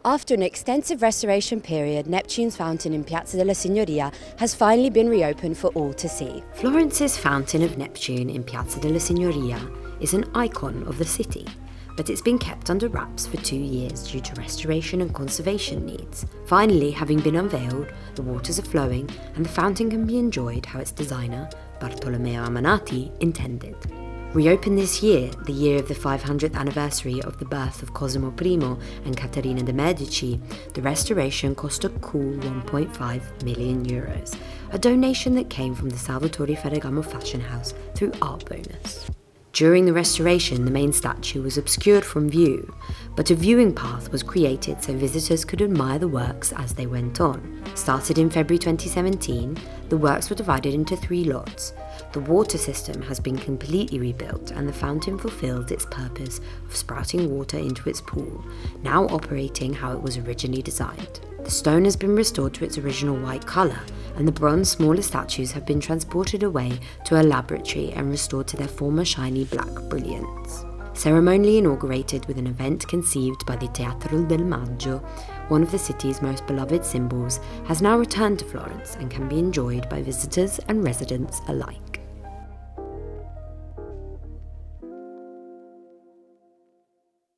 After an extensive restoration period, Neptune's fountain in Piazza della Signoria has finally been reopened for all to see. Florence's Fountain of Neptune in Piazza della Signoria is an icon of the city, but it's been kept under wraps for 2 years due to restoration and conservation needs. Finally, having been unveiled, the waters are flowing and the fountain can be enjoyed how its designer, Bartolomeo Amanati, intended. Reopened this year, the year of the 500th anniversary of the birth of Cosimo I and Caterina de' Medici, the restoration cost a cool €1.5 million, a donation that came from the Salvatore Ferragamo fashion house through Art Bonus. During the restoration, the main statue was obscured from view, but a viewing path was created so visitors could admire the works as they went on. Started in February 2017, the works were divided into 3 lots. The water system has been completely rebuilt and the fountain fulfilled its purpose of sprouting water into its pool, now operating how it was originally designed. The stone has been restored to its original white colour, and the bronze smaller statues have been transported away to a laboratory and restored to their former shiny black brilliance. Ceremonially inaugurated with an event conceived by the Teatro del Maggio, one of the city's most beloved symbols, has now returned to Florence and can be enjoyed by visitors and residents alike.